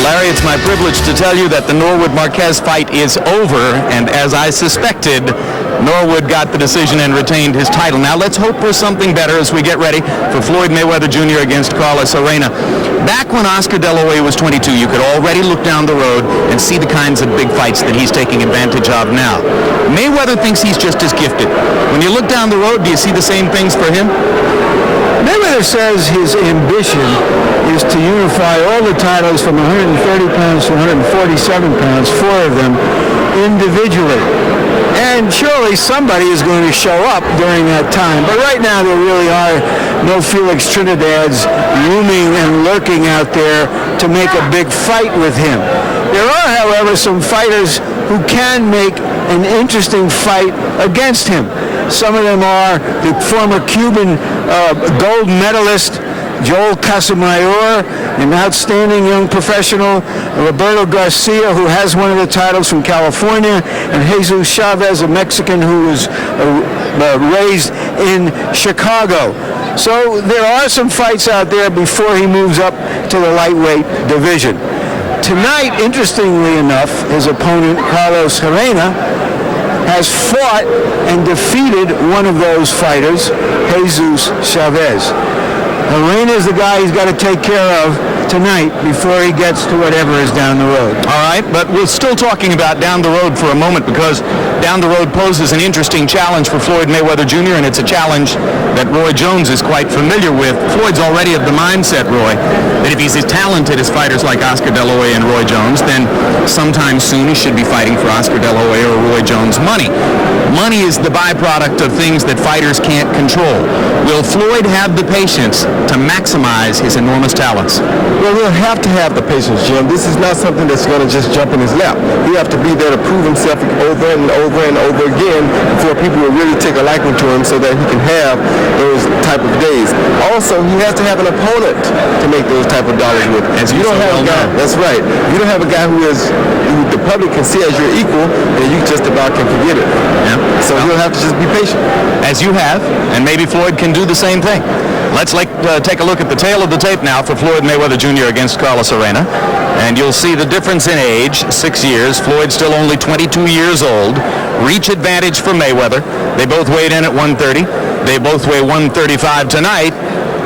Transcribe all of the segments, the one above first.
Larry, it's my privilege to tell you that the Norwood Marquez fight is over, and as I suspected, Norwood got the decision and retained his title. Now let's hope for something better as we get ready for Floyd Mayweather Jr. against Carlos Gerena. Back when Oscar De La Hoya was 22, you could already look down the road and see the kinds of big fights that he's taking advantage of now. Mayweather thinks he's just as gifted. When you look down the road, do you see the same things for him? Mayweather says his ambition is to unify all the titles from 130 pounds to 147 pounds, 4 of them individually. And surely somebody is going to show up during that time. But right now there really are no Felix Trinidads looming and lurking out there to make a big fight with him. There are, however, some fighters who can make an interesting fight against him. Some of them are the former Cuban gold medalist Joel Casamayor, an outstanding young professional, Roberto Garcia, who has one of the titles from California, and Jesus Chavez, a Mexican who was raised in Chicago. So there are some fights out there before he moves up to the lightweight division. Tonight, interestingly enough, his opponent, Carlos Gerena, has fought and defeated one of those fighters, Jesus Chavez. Gerena is the guy he's got to take care of tonight before he gets to whatever is down the road. All right, but we're still talking about down the road for a moment, because down the road poses an interesting challenge for Floyd Mayweather Jr., and it's a challenge that Roy Jones is quite familiar with. Floyd's already of the mindset, Roy, that if he's as talented as fighters like Oscar De La Hoya and Roy Jones, then sometime soon he should be fighting for Oscar De La Hoya or Roy Jones' money. Money is the byproduct of things that fighters can't control. Will Floyd have the patience to maximize his enormous talents? Well, he'll have to have the patience, Jim. This is not something that's going to just jump in his lap. He'll have to be there to prove himself over and over and over again before people will really take a liking to him, so that he can have those type of days. Also, he has to have an opponent to make those type of dollars with. As you don't have a guy. That's right. You don't have a guy who the public can see as your equal, and you just about can forget it. Yeah. So he'll have to just be patient. As you have, and maybe Floyd can do the same thing. Let's take a look at the tail of the tape now for Floyd Mayweather Jr. against Carlos Gerena. And you'll see the difference in age, 6 years. Floyd still only 22 years old. Reach advantage for Mayweather. They both weighed in at 130. They both weigh 135 tonight.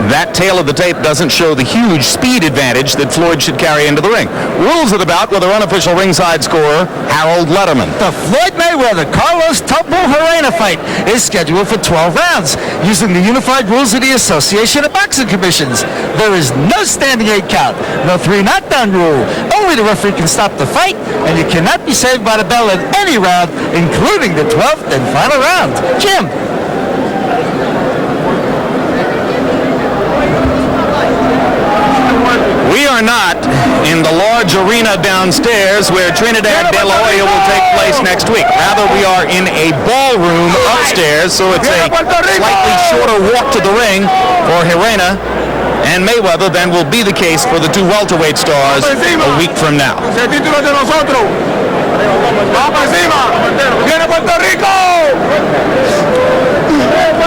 That tail of the tape doesn't show the huge speed advantage that Floyd should carry into the ring. Rules of the bout with our unofficial ringside scorer, Harold Letterman. The Floyd Mayweather-Carlos Gerena fight is scheduled for 12 rounds using the unified rules of the Association of Boxing Commissions. There is no standing 8 count, no 3 knockdown rule. Only the referee can stop the fight, and you cannot be saved by the bell in any round, including the 12th and final round. Jim. We are not in the large arena downstairs where Trinidad De La Hoya will take place next week. Rather, we are in a ballroom upstairs, so it's a slightly shorter walk to the ring for Gerena and Mayweather than will be the case for the two welterweight stars a week from now.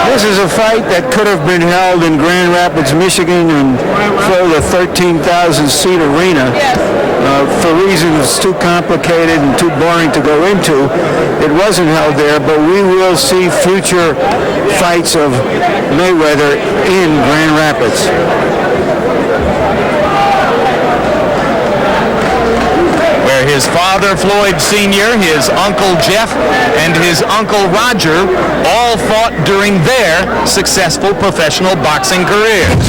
This is a fight that could have been held in Grand Rapids, Michigan, and filled a 13,000-seat arena. For reasons too complicated and too boring to go into, it wasn't held there, but we will see future fights of Mayweather in Grand Rapids. His father, Floyd Sr., his uncle Jeff, and his uncle Roger all fought during their successful professional boxing careers.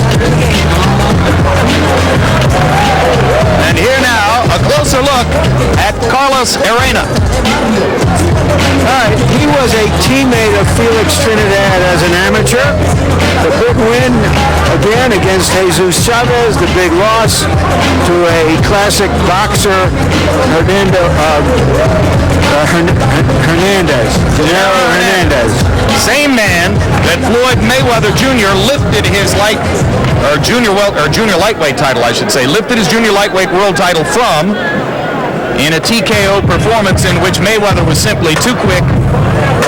And here now, a closer look at Carlos Gerena. All right, he was a teammate of Felix Trinidad as an amateur. The big win, again, against Jesus Chavez. The big loss to a classic boxer, Hernandez. Same man that Floyd Mayweather Jr. lifted his junior lightweight title, I should say, lifted his junior lightweight world title from in a TKO performance in which Mayweather was simply too quick,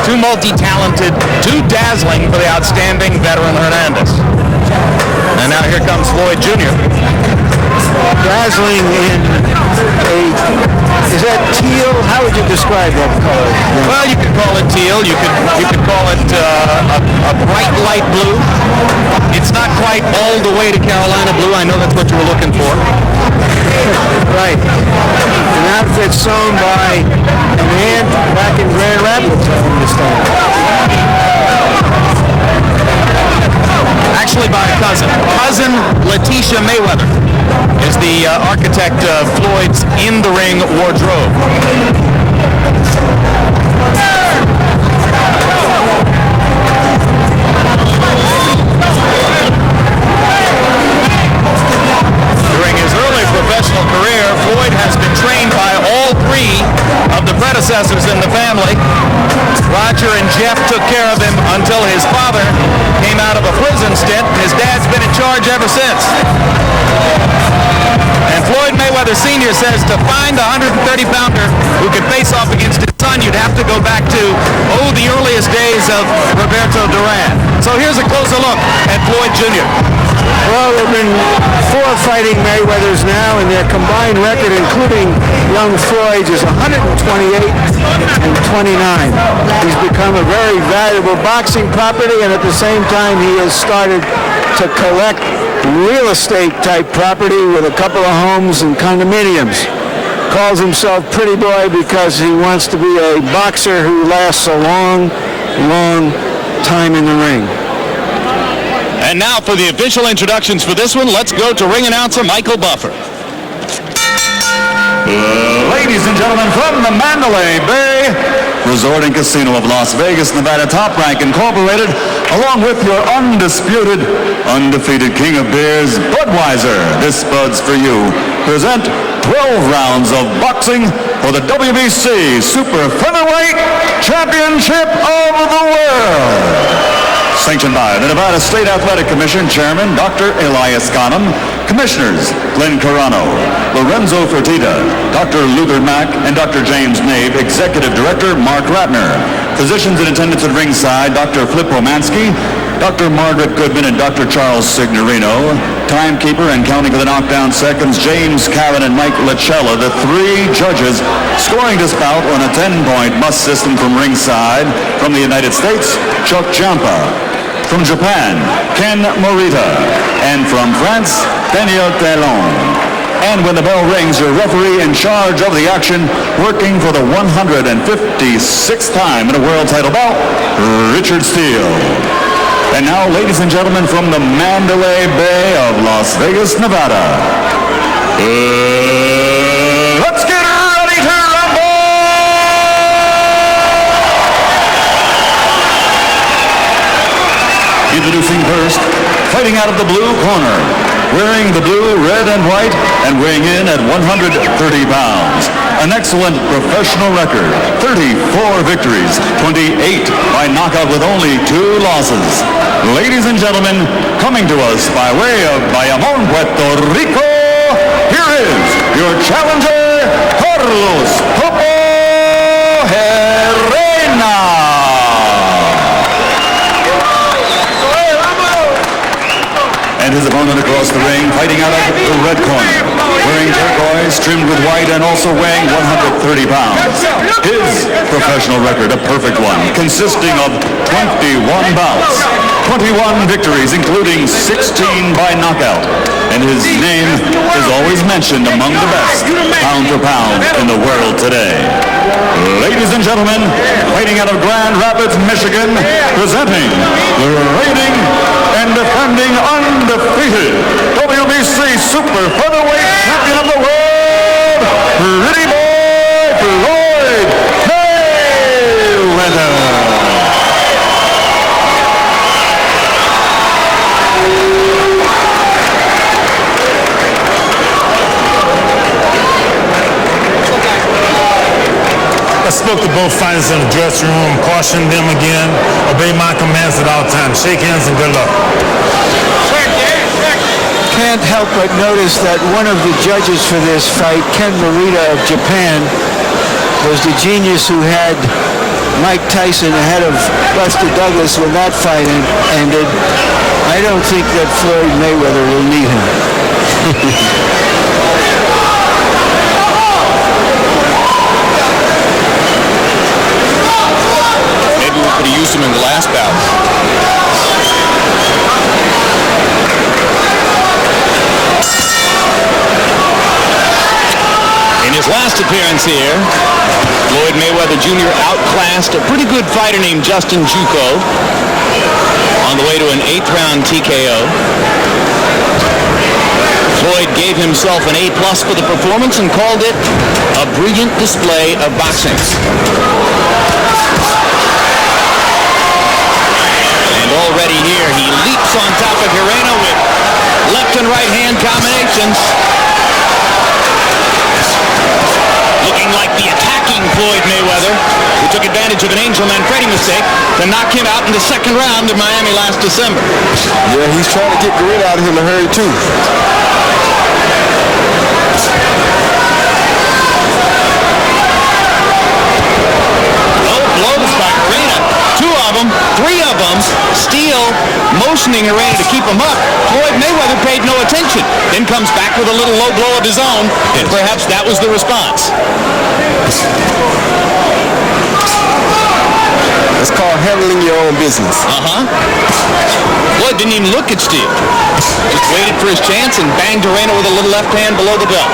too multi-talented, too dazzling for the outstanding veteran Hernandez. And now here comes Floyd Jr. Dazzling in is that teal? How would you describe that color? Well, you could call it teal. You could call it a bright light blue. It's not quite all the way to Carolina blue. I know that's what you were looking for. Right. An outfit sewn by an aunt back in Grand Rapids, I understand. Actually by a cousin. Cousin Letitia Mayweather is the architect of Floyd's in-the-ring wardrobe. During his early professional career, Floyd has been trained by all three of the predecessors in the family. Roger and Jeff took care of him until his father came out of a prison stint. His dad's been in charge ever since. And Floyd Mayweather Sr. says to find a 130-pounder who could face off against his son, you'd have to go back to, the earliest days of Roberto Duran. So here's a closer look at Floyd Jr. Well, there have been 4 fighting Mayweathers now, and their combined record, including young Floyd's, is 128 and 29. He's become a very valuable boxing property, and at the same time, he has started to collect real estate type property with a couple of homes and condominiums. Calls himself Pretty Boy because he wants to be a boxer who lasts a long, long time in the ring. And now for the official introductions for this one, let's go to ring announcer Michael Buffer. Ladies and gentlemen, from the Mandalay Bay Resort and Casino of Las Vegas, Nevada, Top Rank Incorporated, along with your undisputed, undefeated king of beers, Budweiser, this Bud's for you, present 12 rounds of boxing for the WBC Super Featherweight Championship of the World. Sanctioned by the Nevada State Athletic Commission Chairman Dr. Elias Ghanem, Commissioners Glenn Carano, Lorenzo Fertitta, Dr. Luther Mack, and Dr. James Nave, Executive Director Mark Ratner. Physicians in attendance at ringside, Dr. Flip Romansky, Dr. Margaret Goodman, and Dr. Charles Signorino. Timekeeper and counting for the knockdown seconds, James Karen and Mike Lachella, the 3 judges. Scoring this bout on a 10-point must system from ringside. From the United States, Chuck Champa. From Japan, Ken Morita. And from France, Daniel Talon. And when the bell rings, your referee in charge of the action, working for the 156th time in a world title bout, Richard Steele. And now, ladies and gentlemen, from the Mandalay Bay of Las Vegas, Nevada, let's get ready to rumble! Introducing first, fighting out of the blue corner, wearing the blue, red, and white, and weighing in at 130 pounds. An excellent professional record, 34 victories, 28 by knockout with only 2 losses. Ladies and gentlemen, coming to us by way of Bayamon, Puerto Rico, here is your challenger, Carlos Topo Gerena. And his opponent across the ring, fighting out of the red corner, wearing turquoise, trimmed with white, and also weighing 130 pounds. His professional record, a perfect one, consisting of 21 bouts, 21 victories, including 16 by knockout. And his name is always mentioned among the best, pound for pound, in the world today. Ladies and gentlemen, fighting out of Grand Rapids, Michigan, presenting the reigning and defending undefeated WBC Super Featherweight Champion of the World, Pretty Boy Floyd Mayweather. I spoke to both fighters in the dressing room, cautioned them again, obey my commands at all times. Shake hands and good luck. Can't help but notice that one of the judges for this fight, Ken Morita of Japan, was the genius who had Mike Tyson ahead of Buster Douglas when that fight ended. I don't think that Floyd Mayweather will need him. his last appearance here, Floyd Mayweather Jr. outclassed a pretty good fighter named Justin Juco on the way to an 8th round TKO. Floyd gave himself an A+ for the performance and called it a brilliant display of boxing. And already here he leaps on top of Gerena with left and right hand combinations. Looking like the attacking Floyd Mayweather, who took advantage of an Angel Manfredi mistake to knock him out in the second round in Miami last December. Yeah, he's trying to get Gerena out of here in a hurry too. Low blows by Gerena. 2 of them, 3 of them, Steele motioning Gerena to keep him up. Floyd Mayweather paid no attention, then comes back with a little low blow of his own, and perhaps that was the response. It's called handling your own business. Floyd didn't even look at Steele. Just waited for his chance and banged Gerena with a little left hand below the belt.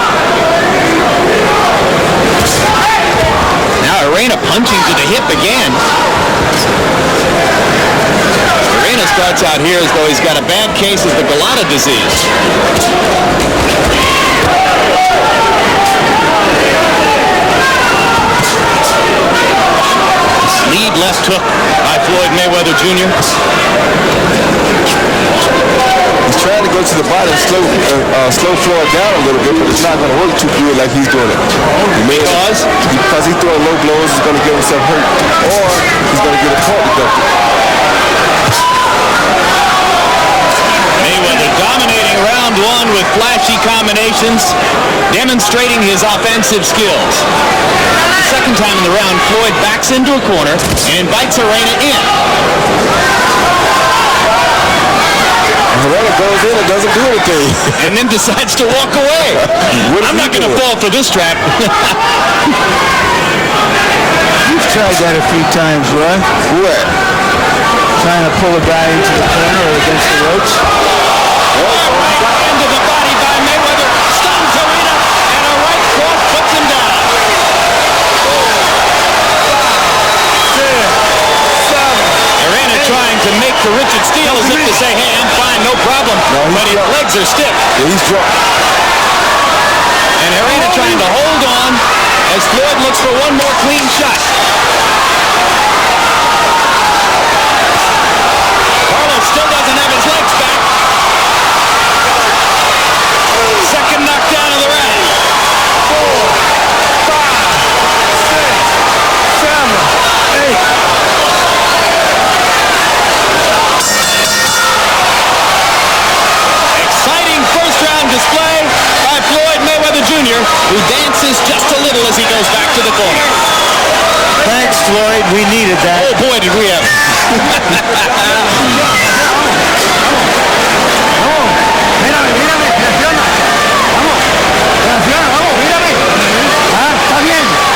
Now Gerena punching to the hip again. Gerena starts out here as though he's got a bad case of the Galata disease. Lead left hook by Floyd Mayweather Jr. He's trying to go to the body and slow Floyd down a little bit, but it's not going to work too good like he's doing it. Because he's throwing low blows, he's going to get himself hurt, or he's going to get a point deducted. Mayweather dominating round 1 with flashy combinations, demonstrating his offensive skills. The second time in the round, Floyd backs into a corner and invites Gerena in. Gerena goes in and doesn't do anything. And then decides to walk away. I'm not going to fall for this trap. You've tried that a few times, Roy. What? Trying to pull a guy into the corner or against the ropes. Right into the body by Mayweather. Stuns Gerena, and a right cross puts him down. Gerena trying to make to Richard Steele as if to say, hey, I'm fine, no problem. But his legs are stiff. Yeah, he's drunk. And Gerena trying to hold on as Floyd looks for one more clean shot. Carlos still doesn't have his legs back. Second knockdown of the round. 4, 5, 6, 7, 8. Exciting first round display by Floyd Mayweather Jr., who dances just a little as he goes back to the corner. Thanks, Floyd. We needed that. Oh boy, did we ever.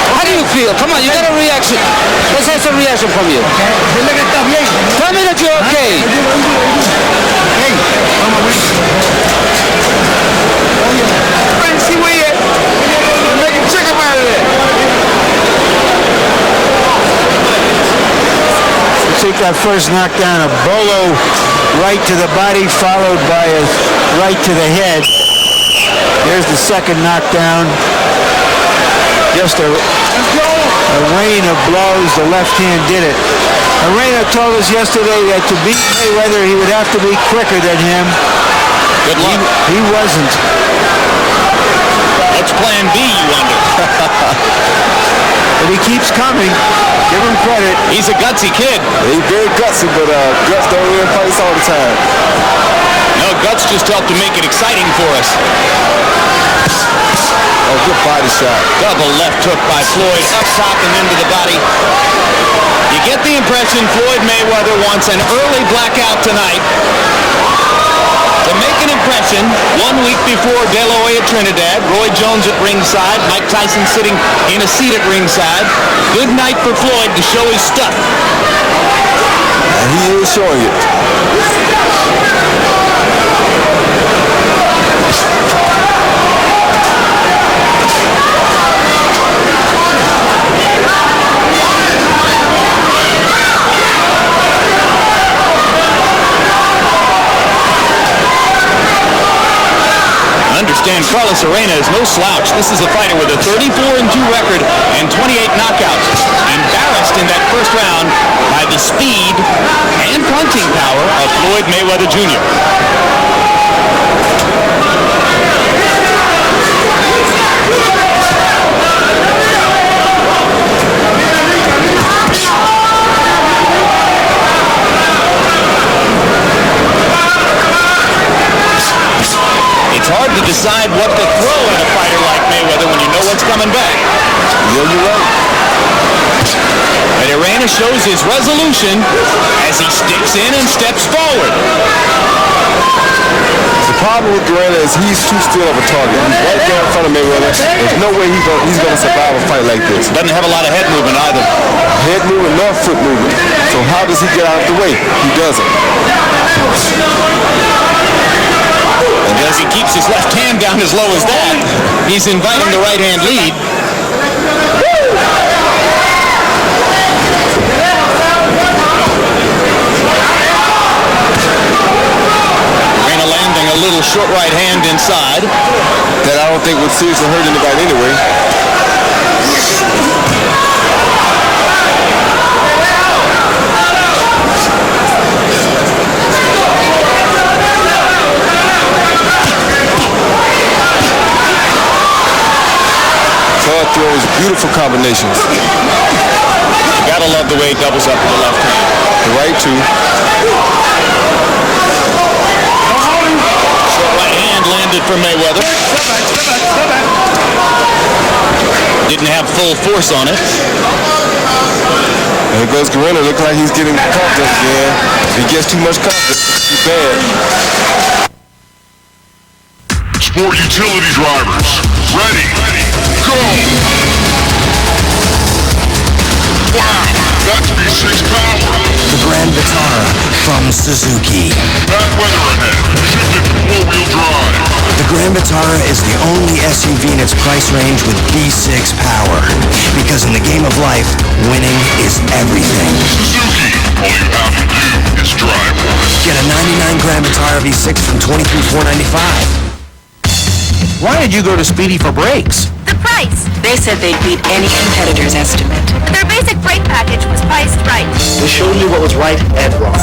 How do you feel? Come on, you got a reaction. Let's have some reaction from you. Tell me that you're okay. Take that first knockdown, a bolo right to the body, followed by a right to the head. There's the second knockdown. Just a rain of blows. The left hand did it. Gerena told us yesterday that to beat Mayweather, he would have to be quicker than him. Good luck. He wasn't. What's plan B, you wonder? But he keeps coming. Give him credit. He's a gutsy kid. He's very gutsy, but guts don't win fights all the time. No, guts just help to make it exciting for us. Oh, good body shot. Double left hook by Floyd, up top and into the body. You get the impression Floyd Mayweather wants an early blackout tonight to make an impression. 1 week before De La Hoya Trinidad, Roy Jones at ringside, Mike Tyson sitting in a seat at ringside. Good night for Floyd to show his stuff. And he is showing it. and Carlos Gerena is no slouch. This is a fighter with a 34-2 record and 28 knockouts. Embarrassed in that first round by the speed and punching power of Floyd Mayweather Jr. It's hard to decide what to throw at a fighter like Mayweather when you know what's coming back. Yeah, you're right. But Gerena shows his resolution as he sticks in and steps forward. The problem with Gerena is he's too still of a target. He's right there in front of Mayweather. There's no way he's going to survive a fight like this. Doesn't have a lot of head movement either. Head movement nor foot movement. So how does he get out of the way? He doesn't. And as he keeps his left hand down as low as that, he's inviting the right hand lead. Gerena landing a little short right hand inside. That I don't think would seriously hurt anybody anyway. Hard throws, beautiful combinations. You gotta love the way he doubles up with the left hand. The right too. Short right hand landed for Mayweather. Didn't have full force on it. There goes Gerena. Look like he's getting confidence again. If he gets too much confidence, it's bad. Sport utility drivers, ready, go! Wow, that's V6 power. The Grand Vitara from Suzuki. Bad weather ahead, shift it to four-wheel drive. The Grand Vitara is the only SUV in its price range with V6 power. Because in the game of life, winning is everything. Suzuki, all you have to do is drive one. Get a 99 Grand Vitara V6 from $23,495. Why did you go to Speedy for brakes? The price. They said they'd beat any competitor's estimate. Their basic brake package was priced right. They showed me what was right and wrong.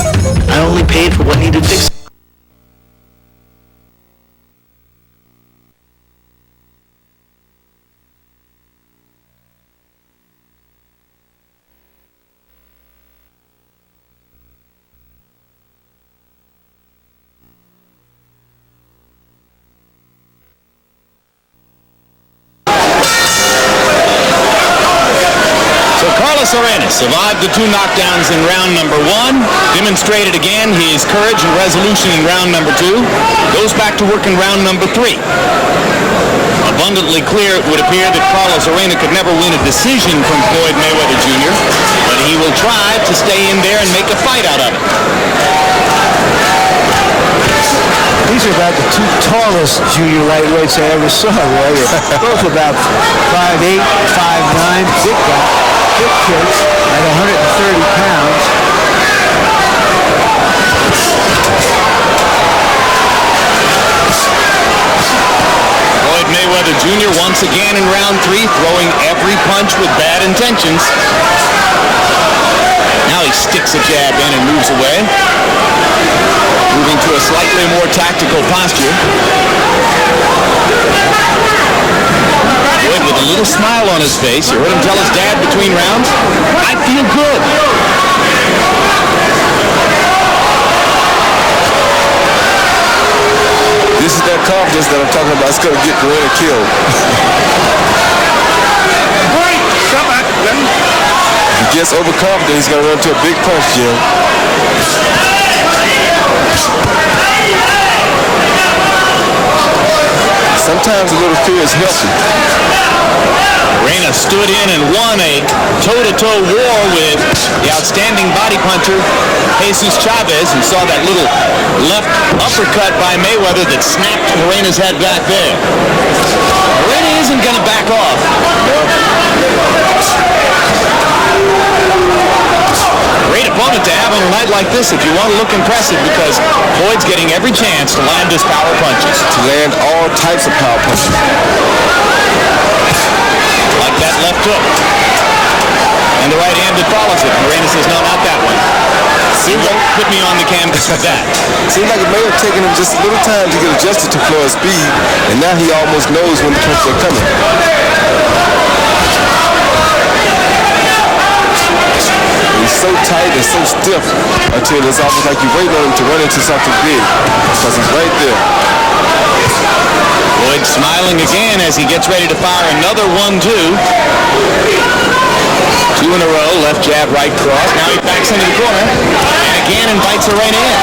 I only paid for what needed fixing. Gerena survived the 2 knockdowns in round number 1, demonstrated again his courage and resolution in round number 2, goes back to work in round number 3. Abundantly clear, it would appear that Carlos Gerena could never win a decision from Floyd Mayweather Jr., but he will try to stay in there and make a fight out of it. These are about the 2 tallest junior lightweights I ever saw, Roy. They're both about 5'8", 5'9", big guy. Big kids at 130 pounds. Floyd Mayweather Jr. once again in round 3, throwing every punch with bad intentions. Now he sticks a jab in and moves away. Moving to a slightly more tactical posture. Floyd with a little smile on his face. You heard him tell his dad between rounds, I feel good. This is that confidence that I'm talking about. It's going to get Gerena killed. If he gets overconfident, he's going to run into a big punch, Jim. Sometimes a little fear is healthy. Gerena stood in and won a toe-to-toe war with the outstanding body puncher, Jesus Chavez, and saw that little left uppercut by Mayweather that snapped Gerena's head back there. Gerena isn't going to back off. Great opponent to have on a night fight like this if you want to look impressive, because Floyd's getting every chance to land his power punches. To land all types of power punches. Like that left hook. And the right hand that follows it. Gerena says, no, not that one. You won't put me on the canvas with that. Seems like it may have taken him just a little time to get adjusted to Floyd's speed, and now he almost knows when the punches are coming. He's so tight and so stiff until it's almost like you're waiting on him to run into something big, because he's right there. Floyd smiling again as he gets ready to fire another 1-2. 2 in a row, left jab, right cross. Now he backs into the corner and again invites Gerena in.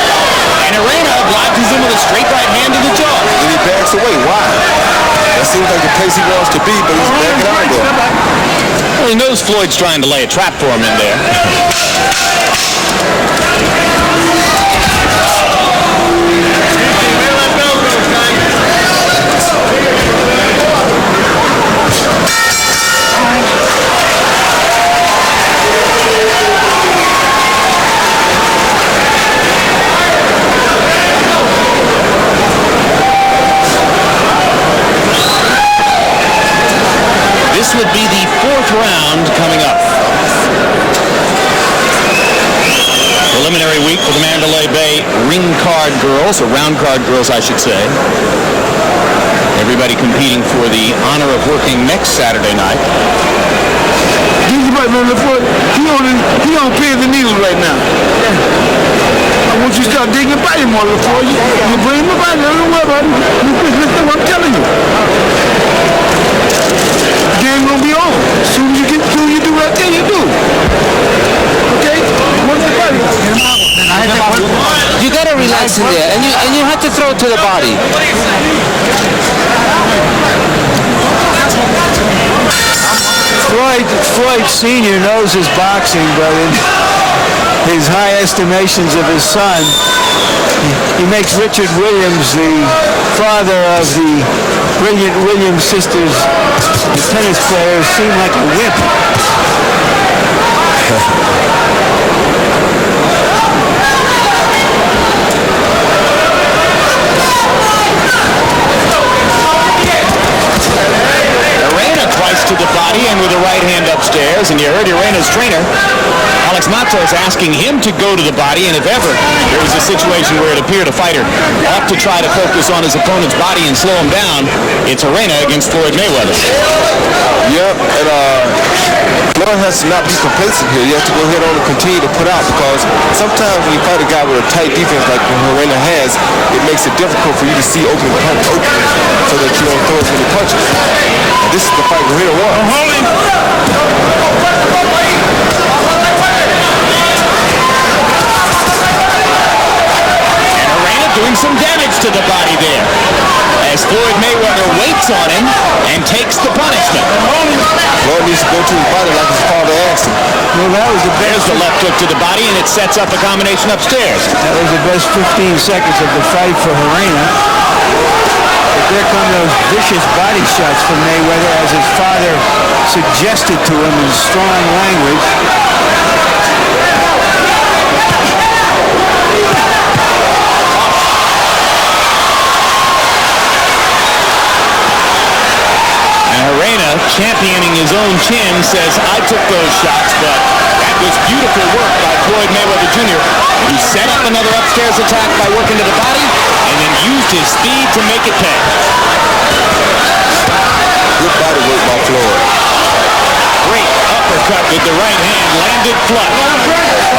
And Gerena obliges him with a straight right hand to the jaw. And he backs away. Why? That seems like the place he wants to be, but he's backing out there. Well, he knows Floyd's trying to lay a trap for him in there. This would be the 4th round coming up. Preliminary week for the Mandalay Bay ring card girls, or round card girls, I should say. Everybody competing for the honor of working next Saturday night. He don't pin the needle right now. I want you to start digging your body more before you bring my body. Don't worry about it. Listen what I'm telling you. The game gonna be on. As soon as you get through, you do right there, you do. Okay? What's the body? You gotta relax in there, and you have to throw it to the body. Floyd Sr. knows his boxing, but in his high estimations of his son, he makes Richard Williams, the father of the brilliant Williams sisters, the tennis players, seem like a wimp. Gerena twice to the body and with a right hand upstairs, and you heard Gerena's trainer, Alex Matos, asking him to go to the body, and if ever there was a situation where it appeared a fighter ought to try to focus on his opponent's body and slow him down, it's Gerena against Floyd Mayweather. Yep, and Floyd has to not be complacent here. You have to go ahead on and continue to put out, because sometimes when you fight a guy with a tight defense like Gerena has, it makes it difficult for you to see opening so that you don't throw as many punches. And this is the fight Gerena won. Doing some damage to the body there as Floyd Mayweather waits on him and takes the punishment. Floyd needs to go to his body like his father asked him. Well, that was the best. There's the left hook to the body, and it sets up a combination upstairs. That was the best 15 seconds of the fight for Gerena. But there come those vicious body shots from Mayweather, as his father suggested to him in strong language. Gerena, championing his own chin, says, I took those shots, but that was beautiful work by Floyd Mayweather Jr., who set up another upstairs attack by working to the body and then used his speed to make it pay. Good body work by Floyd. Great uppercut with the right hand, landed flush.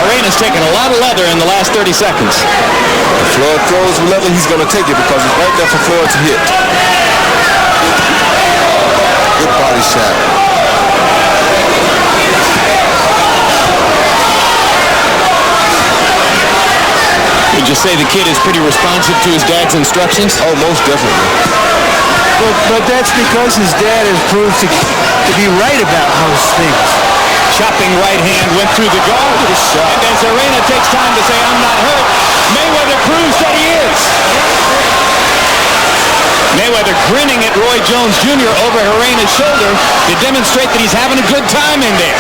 Gerena's taken a lot of leather in the last 30 seconds. If Floyd throws leather, he's going to take it, because it's right there for Floyd to hit. Good body shot. Would you say the kid is pretty responsive to his dad's instructions? Oh, most definitely. But that's because his dad has proved to be right about most things. Chopping right hand went through the guard. And as Gerena takes time to say, I'm not hurt, Mayweather proves that he is. Mayweather grinning at Roy Jones Jr. over Gerena's shoulder to demonstrate that he's having a good time in there.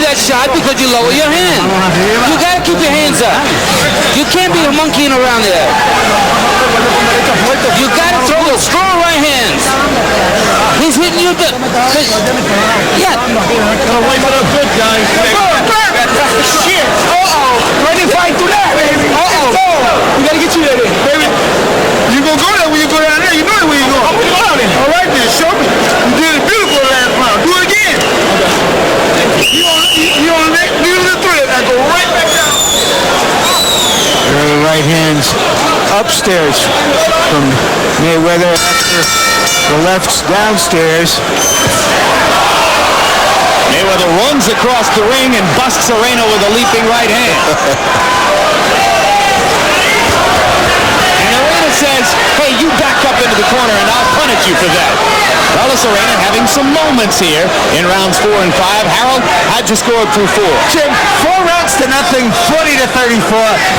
that shot because you lower your hand. You got to keep your hands up. You can't be monkeying around there. You got to throw those strong right hands. He's hitting you. Yeah. Wait for the good guys. Shit. Ready to fight through that, baby. We gotta get you there, baby. You gonna go there when you go down there. You know where you going. I'm gonna go down there. All right, then. Show me. You did it beautiful last round. Do it again. You on the thread. Now go right back down. The right hands upstairs from Mayweather after the left's downstairs. Mayweather runs across the ring and busts Gerena with a leaping right hand. And Gerena says, hey, you back up into the corner and I'll punish you for that. Carlos Gerena having some moments here in rounds 4 and 5. Harold, how'd you score through 4? Jim, 4 rounds to nothing, 40-34,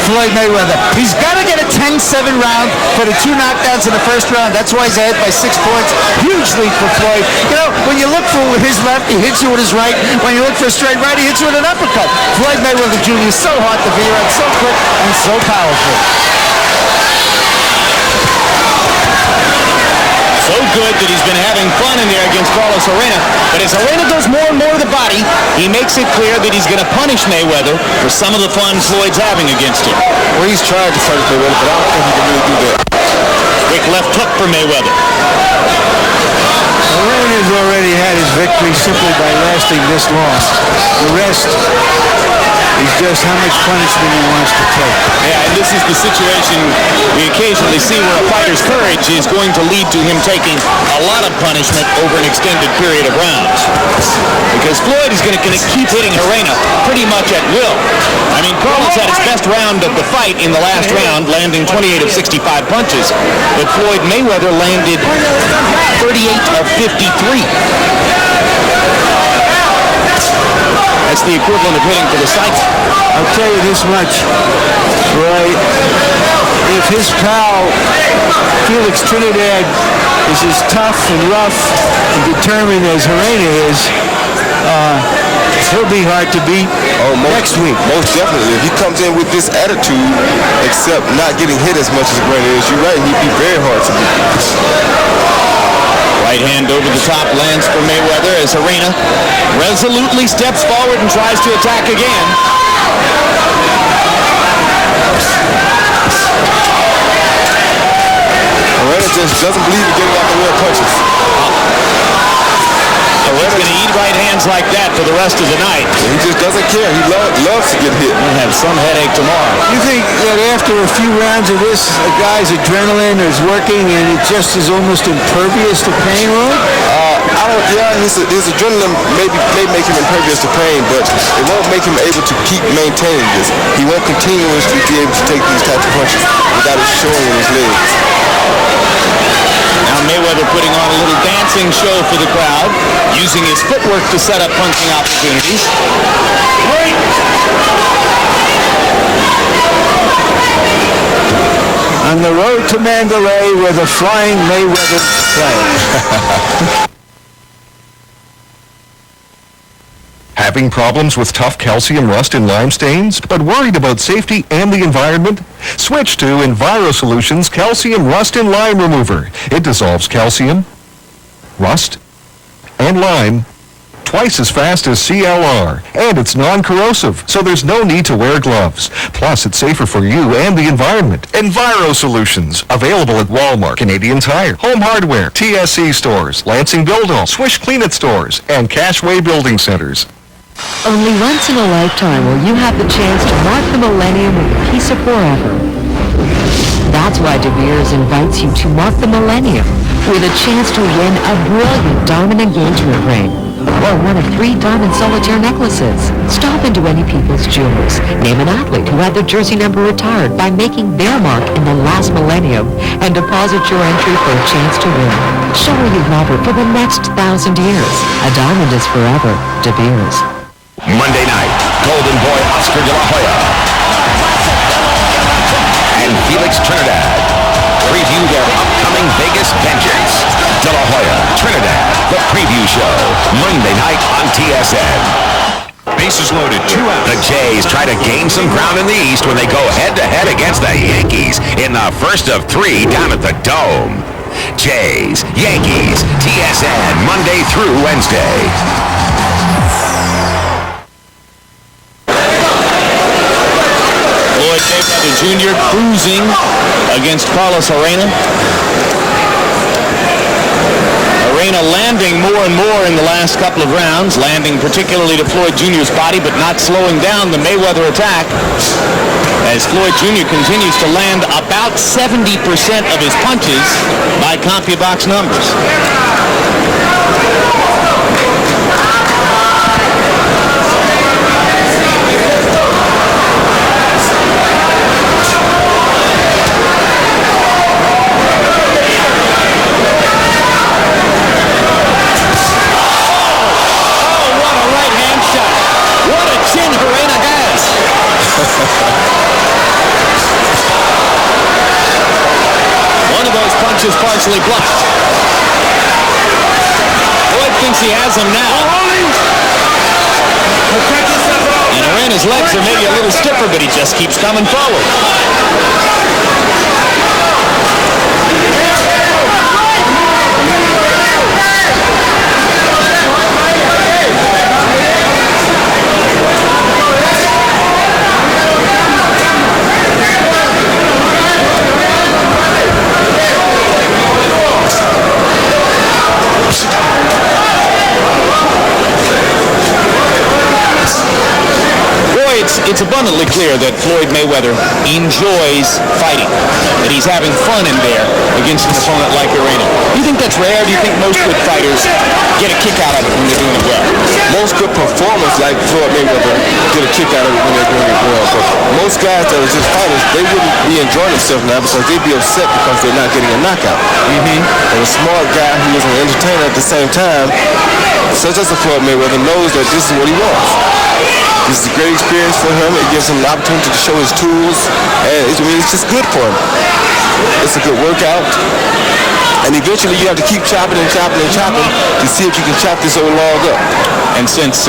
Floyd Mayweather. He's got to get a 10-7 round for the 2 knockdowns in the first round. That's why he's ahead by 6 points. Huge lead for Floyd. You know, when you look for his left, he hits you with his right. When you look for a straight right, he hits you with an uppercut. Floyd Mayweather Jr. is so hard to beat around, so quick and so powerful. So good that he's been having fun in there against Carlos Gerena. But as Gerena does more and more to the body, he makes it clear that he's going to punish Mayweather for some of the fun Floyd's having against him. Well, he's trying to punish Mayweather, but I don't think he can really do that. Quick left hook for Mayweather. Gerena's already had his victory simply by lasting this long. The rest is just how much punishment he wants to take. Yeah, and this is the situation we occasionally see where a fighter's courage is going to lead to him taking a lot of punishment over an extended period of rounds. Because Floyd is going to keep hitting Gerena pretty much at will. I mean, Carlos had his best round of the fight in the last round, landing 28 of 65 punches. But Floyd Mayweather landed 38 of 53. That's the equivalent of hitting for the cycle. I'll tell you this much, Roy. If his pal, Felix Trinidad, is as tough and rough and determined as Gerena is, he'll be hard to beat next week. Most definitely. If he comes in with this attitude, except not getting hit as much as Gerena is, you're right, he'd be very hard to beat. Right hand over the top lands for Mayweather as Gerena resolutely steps forward and tries to attack again. Gerena just doesn't believe in getting out the real punches. He's going to eat right hands like that for the rest of the night. He just doesn't care. He loves to get hit. He'll have some headache tomorrow. You think that after a few rounds of this, a guy's adrenaline is working and it just is almost impervious to pain, Roy? His adrenaline may make him impervious to pain, but it won't make him able to keep maintaining this. He won't continuously be able to take these types of punches without it showing in his legs. Now Mayweather putting on a little dancing show for the crowd, using his footwork to set up punching opportunities. On the road to Mandalay where the Flying Mayweather play. Having problems with tough calcium rust and lime stains, but worried about safety and the environment? Switch to Enviro Solutions Calcium Rust and Lime Remover. It dissolves calcium, rust, and lime twice as fast as CLR, and it's non-corrosive, so there's no need to wear gloves. Plus, it's safer for you and the environment. Enviro Solutions, available at Walmart, Canadian Tire, Home Hardware, TSC stores, Lansing Build-All, Swish Clean-It stores, and Cashway Building Centers. Only once in a lifetime will you have the chance to mark the millennium with a piece of forever. That's why De Beers invites you to mark the millennium with a chance to win a brilliant diamond engagement ring or one of 3 diamond solitaire necklaces. Stop into any People's Jewelers. Name an athlete who had their jersey number retired by making their mark in the last millennium and deposit your entry for a chance to win. Show her you love her for the next 1,000 years. A diamond is forever. De Beers. Monday night, Golden Boy Oscar de la Hoya and Felix Trinidad preview their upcoming Vegas vengeance. De la Hoya, Trinidad, the preview show, Monday night on TSN. Bases loaded, 2 out. The Jays try to gain some ground in the East when they go head-to-head against the Yankees in the first of 3 down at the Dome. Jays, Yankees, TSN, Monday through Wednesday. Floyd Mayweather Jr. cruising against Carlos Gerena. Gerena landing more and more in the last couple of rounds, landing particularly to Floyd Jr.'s body, but not slowing down the Mayweather attack, as Floyd Jr. continues to land about 70% of his punches by CompuBox numbers. One of those punches partially blocked. Floyd thinks he has him now. And Gerena's legs are maybe a little stiffer, but he just keeps coming forward. It's abundantly clear that Floyd Mayweather enjoys fighting, that he's having fun in there against an opponent like Gerena. Do you think that's rare? Do you think most good fighters get a kick out of it when they're doing it well? Most good performers like Floyd Mayweather get a kick out of it when they're doing it well. But most guys that are just fighters, they wouldn't be enjoying themselves now because they'd be upset because they're not getting a knockout. But a smart guy who is an entertainer at the same time, such as a Floyd Mayweather, knows that this is what he wants. This is a great experience for him. It gives him an opportunity to show his tools, and it's just good for him. It's a good workout, and eventually you have to keep chopping and chopping and chopping to see if you can chop this old log up. And since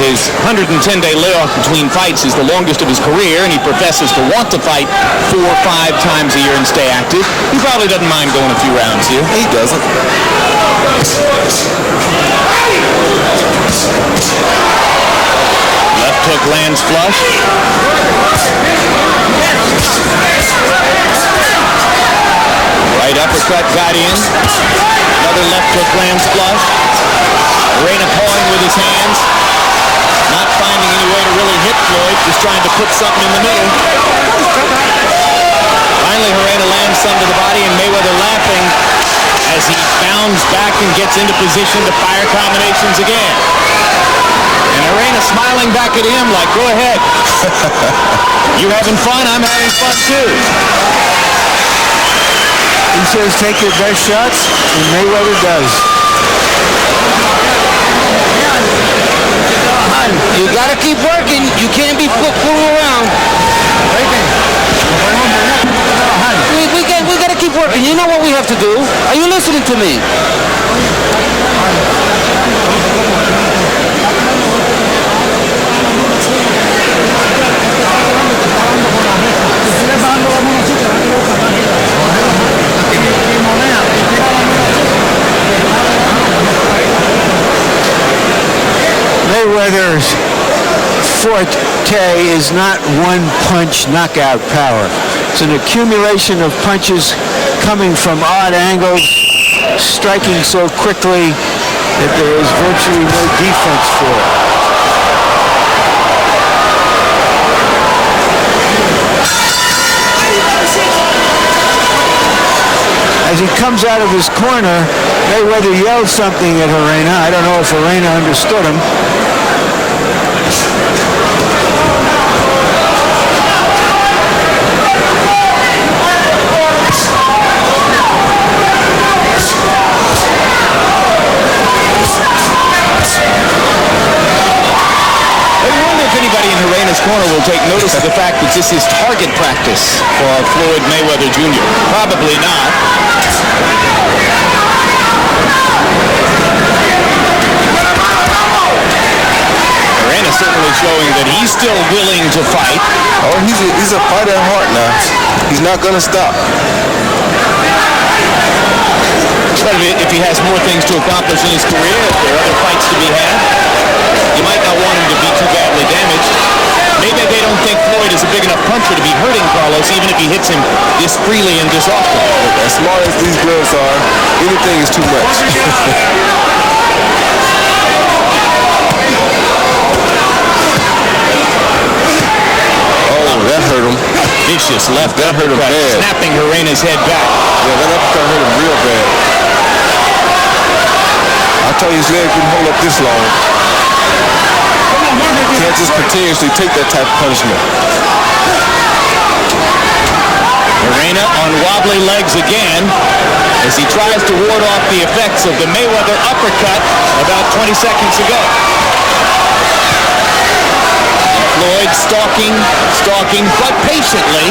his 110-day layoff between fights is the longest of his career, and he professes to want to fight 4 or 5 times a year and stay active, he probably doesn't mind going a few rounds here. He doesn't. Left hook lands flush. Right uppercut got in. Another left hook lands flush. Gerena pawing with his hands. Not finding any way to really hit Floyd, just trying to put something in the middle. Finally, Gerena lands some to the body, and Mayweather laughing as he bounds back and gets into position to fire combinations again. And Gerena smiling back at him like, go ahead. You having fun? I'm having fun too. He says take your best shots, and Mayweather does. You gotta keep working. You can't be fooling around. We gotta keep working. You know what we have to do. Are you listening to me? Mayweather's forte is not one-punch knockout power. It's an accumulation of punches coming from odd angles, striking so quickly that there is virtually no defense for it. As he comes out of his corner, Mayweather yelled something at Gerena. I don't know if Gerena understood him. Corner will take notice of the fact that this is target practice for Floyd Mayweather Jr. Probably not. Gerena still willing to fight. Oh, he's a fighter at heart now. He's not going to stop. But if he has more things to accomplish in his career, if there are other fights to be had, you might not want him to be too badly damaged. Maybe they don't think Floyd is a big enough puncher to be hurting Carlos, even if he hits him this freely and this often. As smart as these gloves are, anything is too much. Oh, that hurt him. Vicious left that hurt him bad. Snapping Gerena's head back. Yeah, that uppercut hurt him real bad. I told you his leg couldn't hold up this long. Can't just continuously take that type of punishment. Gerena on wobbly legs again as he tries to ward off the effects of the Mayweather uppercut about 20 seconds ago. Floyd stalking, but patiently,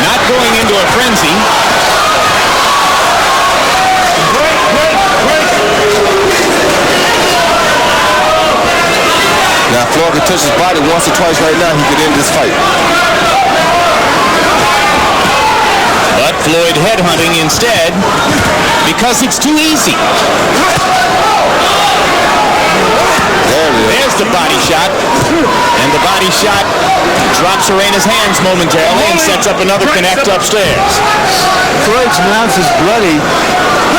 not going into a frenzy. Now, if Floyd could touch his body once or twice right now, he could end this fight. But Floyd headhunting instead because it's too easy. There's the body shot. And the body shot drops Gerena's hands momentarily and sets up another connect upstairs. Floyd's mouth is bloody,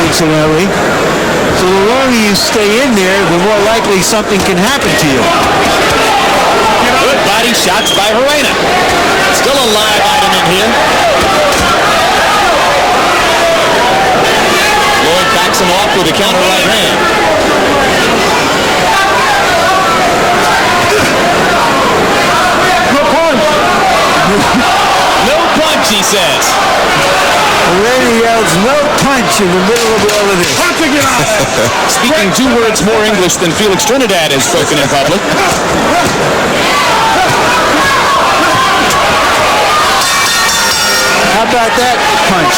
incidentally. So the longer you stay in there, the more likely something can happen to you. Good body shots by Gerena. Still a live item in here. Floyd backs him off with a counter right hand. No punch, he says. Gerena yells, no punch in the middle of all of this. Speaking 2 words more English than Felix Trinidad has spoken in public. How about that punch?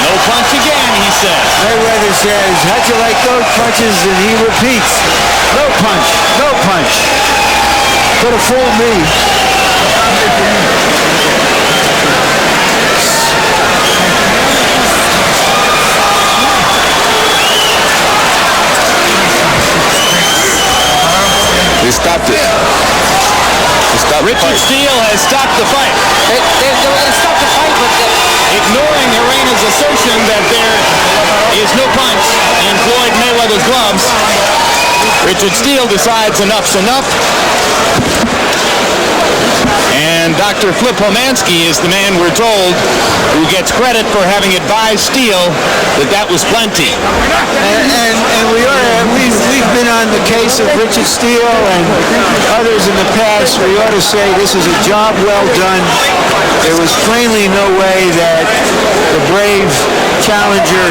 No punch again, he says. Mayweather says, how'd you like those punches? And he repeats, no punch, no punch. Could have fooled me. They stopped it. Richard Steele has stopped the fight. They're going to stop the fight, but ignoring Gerena's assertion that there is no punch in Floyd Mayweather's gloves, Richard Steele decides enough's enough. And Dr. Flip Homansky is the man, we're told, who gets credit for having advised Steele that was plenty. And we've been on the case of Richard Steele and others in the past. We ought to say this is a job well done. There was plainly no way that the brave challenger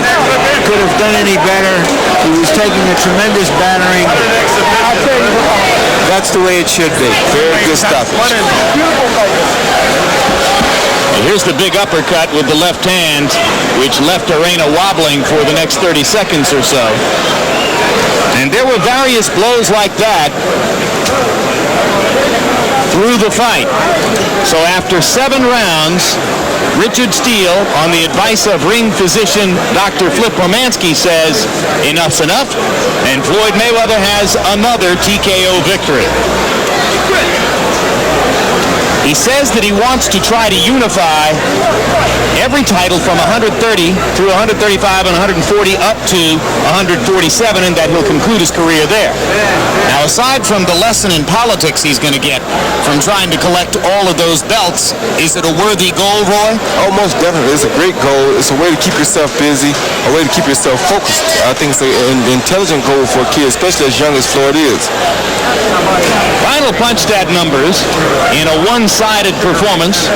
could have done any better. He was taking a tremendous battering. That's the way it should be. Very good stoppage. Here's the big uppercut with the left hand, which left Gerena wobbling for the next 30 seconds or so. And there were various blows like that through the fight. So after 7 rounds, Richard Steele, on the advice of ring physician Dr. Flip Homansky, says enough's enough, and Floyd Mayweather has another TKO victory. He says that he wants to try to unify every title from 130 through 135 and 140 up to 147, and that he'll conclude his career there. Now, aside from the lesson in politics he's going to get from trying to collect all of those belts, is it a worthy goal, Roy? Oh, most definitely. It's a great goal. It's a way to keep yourself busy, a way to keep yourself focused. I think it's an intelligent goal for a kid, especially as young as Floyd is. Final punch stat numbers in a one-sided performance.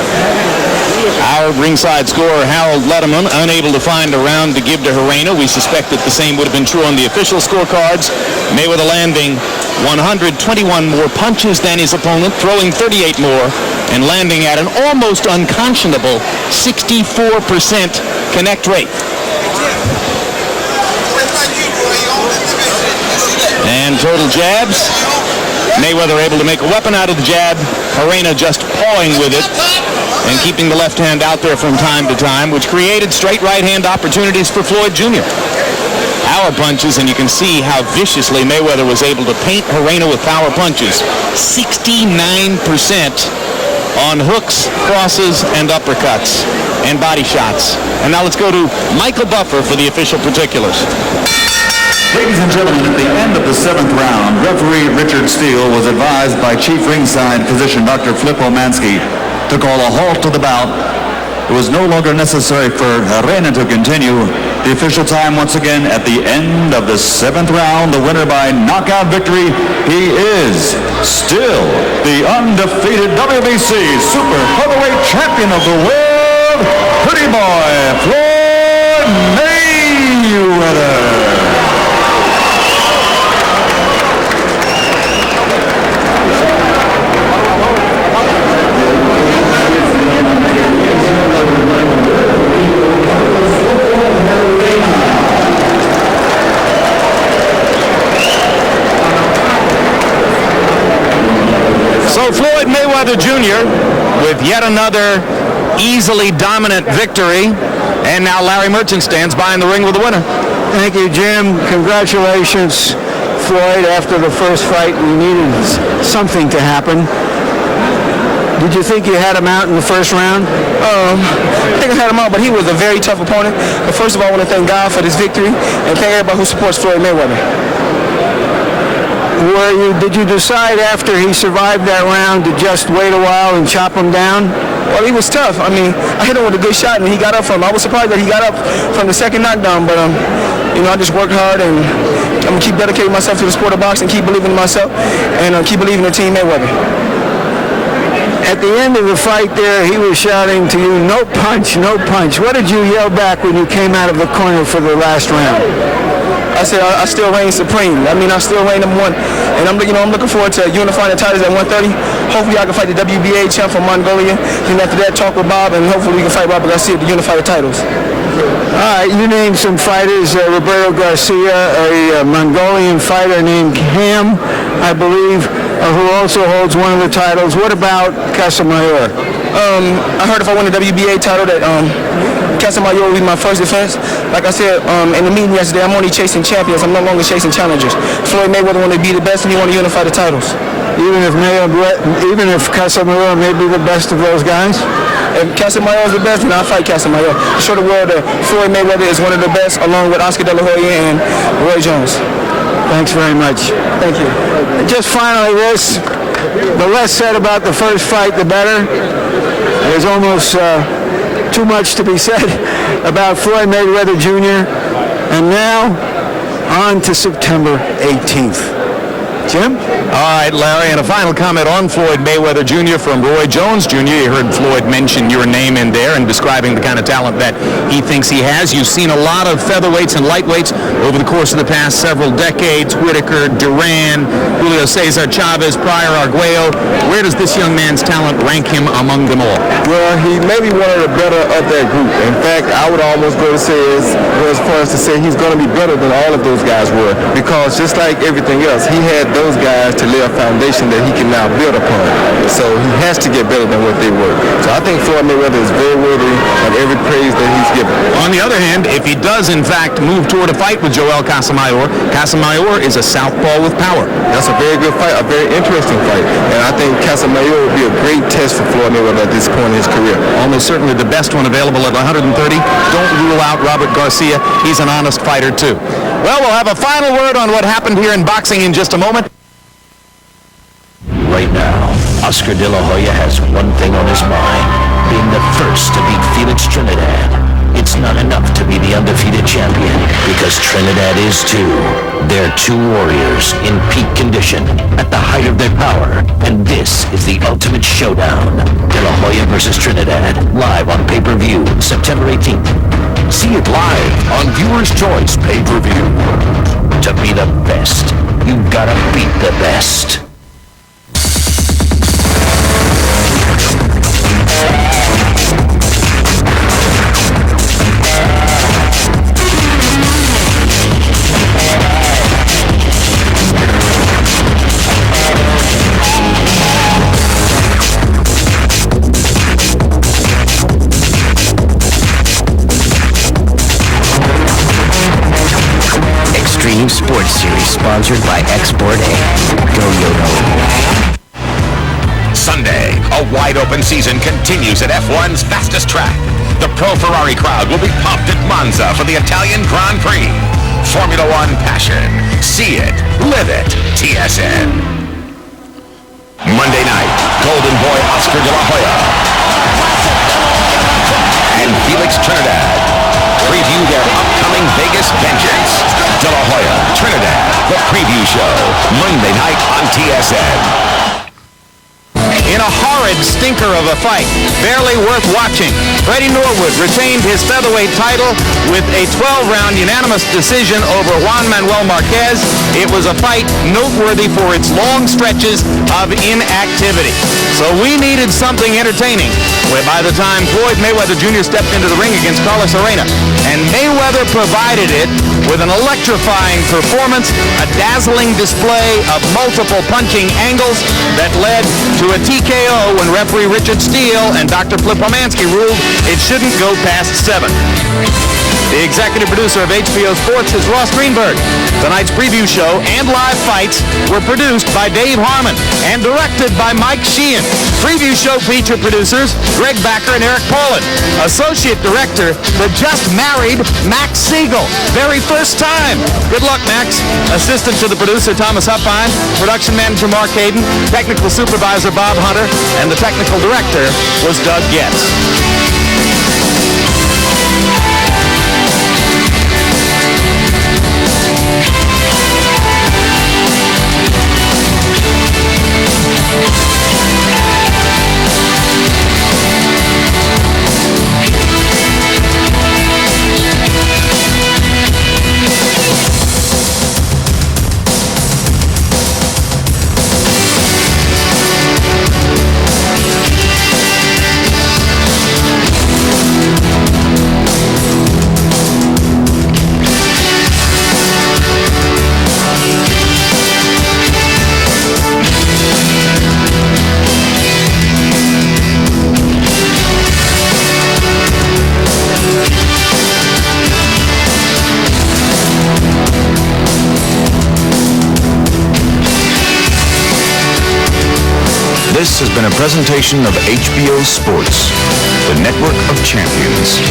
Our ringside scorer, Harold Letterman, unable to find a round to give to Gerena. We suspect that the same would have been true on the official scorecards. Mayweather landing 121 more punches than his opponent, throwing 38 more, and landing at an almost unconscionable 64% connect rate. And total jabs. Mayweather able to make a weapon out of the jab. Gerena just pawing with it and keeping the left hand out there from time to time, which created straight right hand opportunities for Floyd Jr. Power punches, and you can see how viciously Mayweather was able to paint Gerena with power punches. 69% on hooks, crosses, and uppercuts, and body shots. And now let's go to Michael Buffer for the official particulars. Ladies and gentlemen, at the end of the 7th round, referee Richard Steele was advised by Chief Ringside Physician Dr. Flip Omansky to call a halt to the bout. It was no longer necessary for Gerena to continue. The official time once again at the end of the 7th round, the winner by knockout victory, he is still the undefeated WBC Super Featherweight Champion of the world, Pretty Boy Floyd Mayweather. So Floyd Mayweather Jr. with yet another easily dominant victory, and now Larry Merchant stands by in the ring with the winner. Thank you, Jim. Congratulations, Floyd. After the first fight, we needed something to happen. Did you think you had him out in the first round? I think I had him out, but he was a very tough opponent. But first of all, I want to thank God for this victory, and thank everybody who supports Floyd Mayweather. Did you decide after he survived that round to just wait a while and chop him down? Well, he was tough. I mean, I hit him with a good shot, and he got up from it. I was surprised that he got up from the second knockdown, but I just worked hard, and I'm gonna keep dedicating myself to the sport of boxing, keep believing in myself, and keep believing in Team Mayweather. At the end of the fight there, he was shouting to you, "No punch, no punch." What did you yell back when you came out of the corner for the last round? I said, I still reign supreme. I mean, I still reign number one. And I'm looking forward to unifying the titles at 130. Hopefully I can fight the WBA champ from Mongolia. And after that, talk with Bob, and hopefully we can fight Robert Garcia to unify the titles. All right, you named some fighters. Roberto Garcia, a Mongolian fighter named Ham, I believe, who also holds one of the titles. What about Casamayor? I heard if I win the WBA title that Casamayor will be my first defense. Like I said in the meeting yesterday, I'm only chasing champions. I'm no longer chasing challengers. Floyd Mayweather want to be the best, and he want to unify the titles. Even if Casamayor may be the best of those guys? If Casamayor is the best, then I'll fight Casamayor. To show the world that Floyd Mayweather is one of the best, along with Oscar De La Hoya and Roy Jones. Thanks very much. Thank you. Just finally this, the less said about the first fight, the better. There's almost too much to be said about Floyd Mayweather Jr. And now, on to September 18th. Jim? All right, Larry, and a final comment on Floyd Mayweather Jr. from Roy Jones Jr. You heard Floyd mention your name in there and describing the kind of talent that he thinks he has. You've seen a lot of featherweights and lightweights over the course of the past several decades. Whitaker, Duran, Julio Cesar, Chavez, Pryor, Arguello. Where does this young man's talent rank him among them all? Well, he may be one of the better of that group. In fact, I would almost go to say as far as to say he's going to be better than all of those guys were, because just like everything else, he had those guys to lay a foundation that he can now build upon. So he has to get better than what they were. So I think Floyd Mayweather is very worthy of every praise that he's given. On the other hand, if he does in fact move toward a fight with Joel Casamayor, Casamayor is a southpaw with power. That's a very good fight, a very interesting fight. And I think Casamayor will be a great test for Floyd Mayweather at this point in his career. Almost certainly the best one available at 130. Don't rule out Robert Garcia. He's an honest fighter too. Well, we'll have a final word on what happened here in boxing in just a moment. Right now, Oscar De La Hoya has one thing on his mind, being the first to beat Felix Trinidad. It's not enough to be the undefeated champion, because Trinidad is too. They're two warriors in peak condition, at the height of their power, and this is the ultimate showdown. De La Hoya versus Trinidad, live on pay-per-view, September 18th. See it live on Viewer's Choice pay-per-view. To be the best, you've gotta beat the best. sponsored by Export A. Go Yodo. Sunday, a wide-open season continues at F1's fastest track. The Pro Ferrari crowd will be pumped at Monza for the Italian Grand Prix. Formula One passion. See it. Live it. TSN. Monday night, Golden Boy Oscar de la Hoya and Felix Trinidad preview their upcoming Vegas vengeance. De la Hoya, Trinidad, the preview show. Monday night on TSN. In a horrid stinker of a fight, barely worth watching, Freddie Norwood retained his featherweight title with a 12-round unanimous decision over Juan Manuel Marquez. It was a fight noteworthy for its long stretches of inactivity. So we needed something entertaining, where by the time Floyd Mayweather Jr. stepped into the ring against Carlos Gerena, and Mayweather provided it with an electrifying performance, a dazzling display of multiple punching angles that led to a TKO when referee Richard Steele and Dr. Flip Romansky ruled it shouldn't go past 7. The executive producer of HBO Sports is Ross Greenberg. Tonight's preview show and live fights were produced by Dave Harmon and directed by Mike Sheehan. Preview show feature producers Greg Backer and Eric Poland. Associate director, the just married Max Siegel. Very first time. Good luck, Max. Assistant to the producer Thomas Huffine, production manager Mark Hayden, technical supervisor Bob Hunter, and the technical director was Doug Getz. This has been a presentation of HBO Sports, the network of champions.